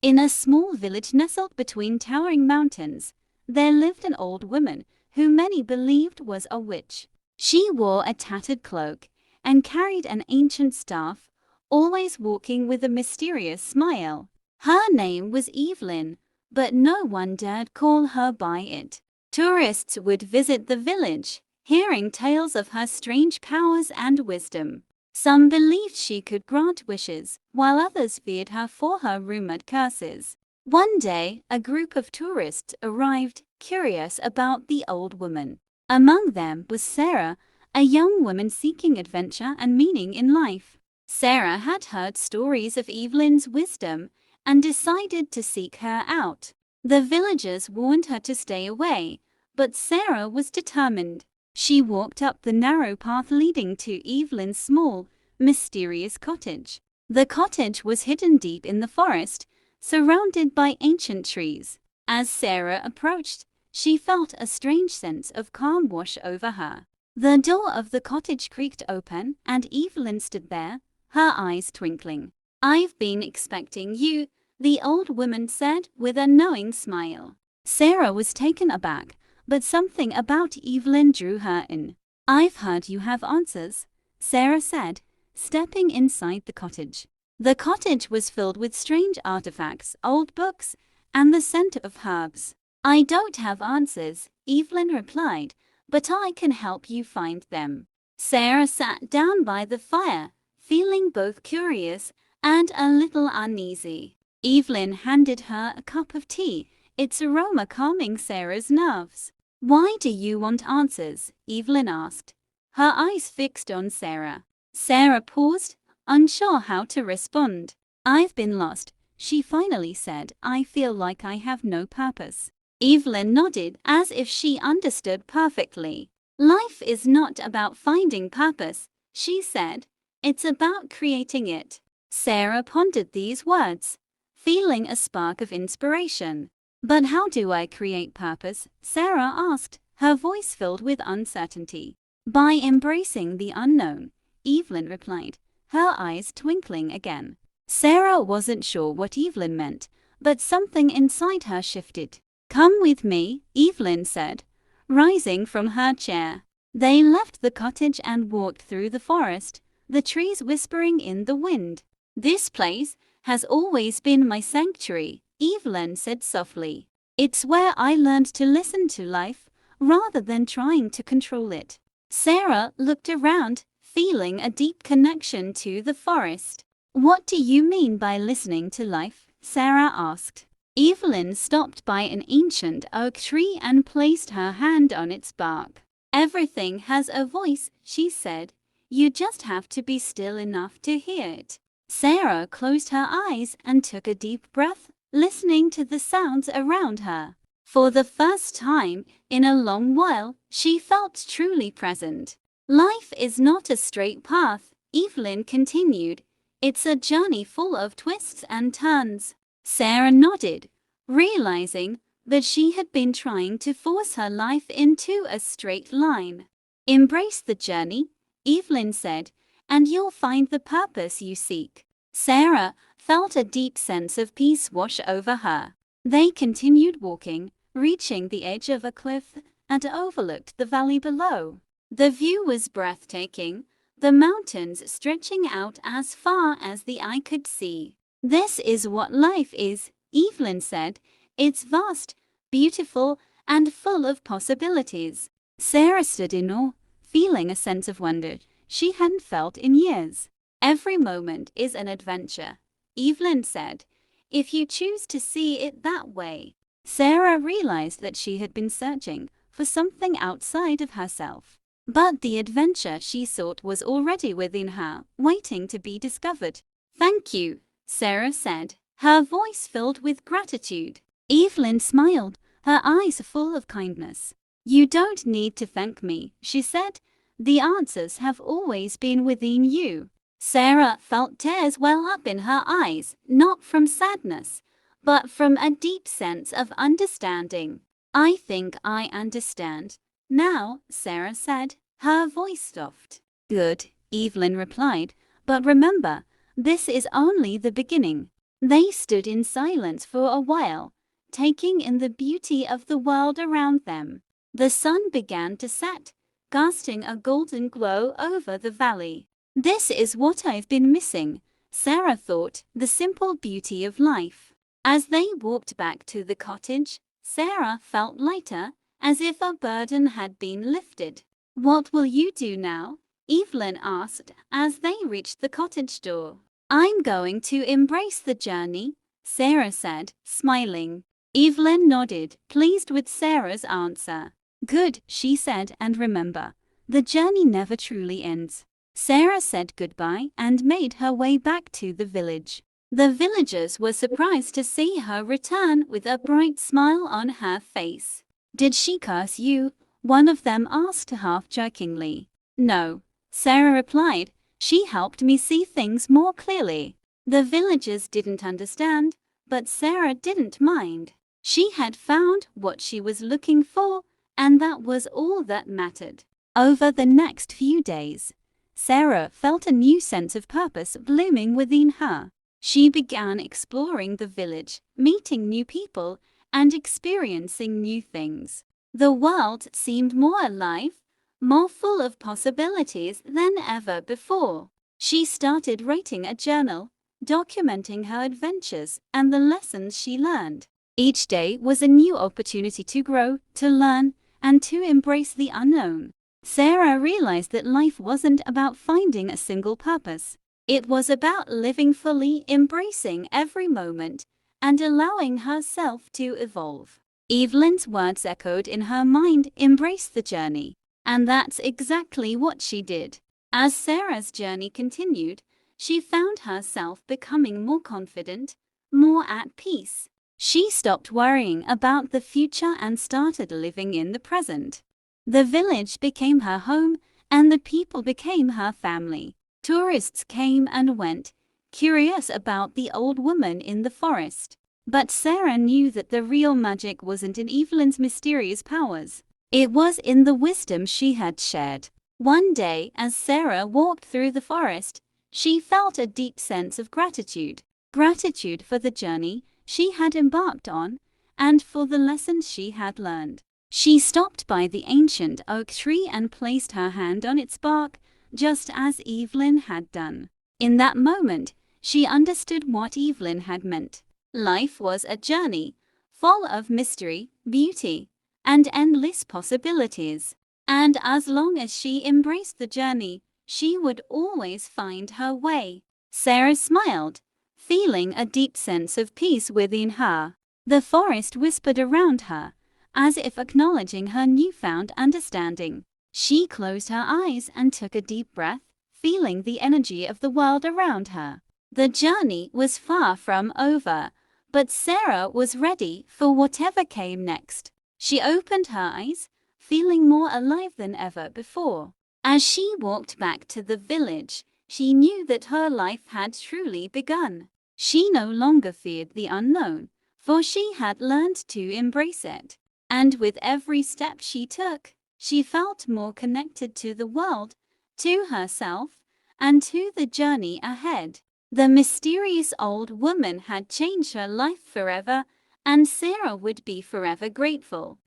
In a small village nestled between towering mountains, there lived an old woman who many believed was a witch. She wore a tattered cloak and carried an ancient staff, always walking with a mysterious smile. Her name was Evelyn, but no one dared call her by it. Tourists would visit the village, hearing tales of her strange powers and wisdom. Some believed she could grant wishes, while others feared her for her rumored curses. One day, a group of tourists arrived, curious about the old woman. Among them was Sarah, a young woman seeking adventure and meaning in life. Sarah had heard stories of Evelyn's wisdom and decided to seek her out. The villagers warned her to stay away, but Sarah was determined. She walked up the narrow path leading to Evelyn's small, mysterious cottage. The cottage was hidden deep in the forest, surrounded by ancient trees. As Sarah approached, she felt a strange sense of calm wash over her. The door of the cottage creaked open, and Evelyn stood there, her eyes twinkling. "I've been expecting you," the old woman said with a knowing smile. Sarah was taken aback, but something about Evelyn drew her in. "I've heard you have answers," Sarah said, stepping inside the cottage. The cottage was filled with strange artifacts, old books, and the scent of herbs. "I don't have answers," Evelyn replied, "but I can help you find them." Sarah sat down by the fire, feeling both curious and a little uneasy. Evelyn handed her a cup of tea, its aroma calming Sarah's nerves. "Why do you want answers?" Evelyn asked, her eyes fixed on Sarah. Sarah paused, unsure how to respond. "I've been lost," she finally said. "I feel like I have no purpose." Evelyn nodded as if she understood perfectly. "Life is not about finding purpose," she said. "It's about creating it." Sarah pondered these words, feeling a spark of inspiration. "But how do I create purpose?" Sarah asked, her voice filled with uncertainty. "By embracing the unknown," Evelyn replied, her eyes twinkling again. Sarah wasn't sure what Evelyn meant, but something inside her shifted. "Come with me," Evelyn said, rising from her chair. They left the cottage and walked through the forest, the trees whispering in the wind. "This place has always been my sanctuary," Evelyn said softly. "It's where I learned to listen to life, rather than trying to control it." Sarah looked around, feeling a deep connection to the forest. "What do you mean by listening to life?" Sarah asked. Evelyn stopped by an ancient oak tree and placed her hand on its bark. "Everything has a voice," she said. "You just have to be still enough to hear it." Sarah closed her eyes and took a deep breath, listening to the sounds around her. For the first time in a long while, she felt truly present. "Life is not a straight path," Evelyn continued. "It's a journey full of twists and turns." Sarah nodded, realizing that she had been trying to force her life into a straight line. "Embrace the journey," Evelyn said, "and you'll find the purpose you seek." Sarah felt a deep sense of peace wash over her. They continued walking, reaching the edge of a cliff and overlooked the valley below. The view was breathtaking, the mountains stretching out as far as the eye could see. "This is what life is," Evelyn said. "It's vast, beautiful, and full of possibilities." Sarah stood in awe, feeling a sense of wonder she hadn't felt in years. "Every moment is an adventure," Evelyn said, "if you choose to see it that way." Sarah realized that she had been searching for something outside of herself. But the adventure she sought was already within her, waiting to be discovered. "Thank you," Sarah said, her voice filled with gratitude. Evelyn smiled, her eyes full of kindness. "You don't need to thank me," she said. "The answers have always been within you." Sarah felt tears well up in her eyes, not from sadness, but from a deep sense of understanding. "I think I understand now," Sarah said, her voice soft. "Good," Evelyn replied, "but remember, this is only the beginning." They stood in silence for a while, taking in the beauty of the world around them. The sun began to set, casting a golden glow over the valley. "This is what I've been missing," Sarah thought, "the simple beauty of life." As they walked back to the cottage, Sarah felt lighter, as if a burden had been lifted. "What will you do now?" Evelyn asked as they reached the cottage door. "I'm going to embrace the journey," Sarah said, smiling. Evelyn nodded, pleased with Sarah's answer. "Good," she said, "and remember, the journey never truly ends." Sarah said goodbye and made her way back to the village. The villagers were surprised to see her return with a bright smile on her face. "Did she curse you?" one of them asked half-jokingly. "No," Sarah replied, "she helped me see things more clearly." The villagers didn't understand, but Sarah didn't mind. She had found what she was looking for, and that was all that mattered. Over the next few days, Sarah felt a new sense of purpose blooming within her. She began exploring the village, meeting new people, and experiencing new things. The world seemed more alive, more full of possibilities than ever before. She started writing a journal, documenting her adventures and the lessons she learned. Each day was a new opportunity to grow, to learn, and to embrace the unknown. Sarah realized that life wasn't about finding a single purpose. It was about living fully, embracing every moment, and allowing herself to evolve. Evelyn's words echoed in her mind, "Embrace the journey." And that's exactly what she did. As Sarah's journey continued, she found herself becoming more confident, more at peace. She stopped worrying about the future and started living in the present. The village became her home, and the people became her family. Tourists came and went, curious about the old woman in the forest. But Sarah knew that the real magic wasn't in Evelyn's mysterious powers. It was in the wisdom she had shared. One day, as Sarah walked through the forest, she felt a deep sense of gratitude. Gratitude for the journey she had embarked on, and for the lessons she had learned. She stopped by the ancient oak tree and placed her hand on its bark, just as Evelyn had done. In that moment, she understood what Evelyn had meant. Life was a journey, full of mystery, beauty, and endless possibilities. And as long as she embraced the journey, she would always find her way. Sarah smiled, feeling a deep sense of peace within her. The forest whispered around her, as if acknowledging her newfound understanding. She closed her eyes and took a deep breath, feeling the energy of the world around her. The journey was far from over, but Sarah was ready for whatever came next. She opened her eyes, feeling more alive than ever before. As she walked back to the village, she knew that her life had truly begun. She no longer feared the unknown, for she had learned to embrace it. And with every step she took, she felt more connected to the world, to herself, and to the journey ahead. The mysterious old woman had changed her life forever, and Sarah would be forever grateful.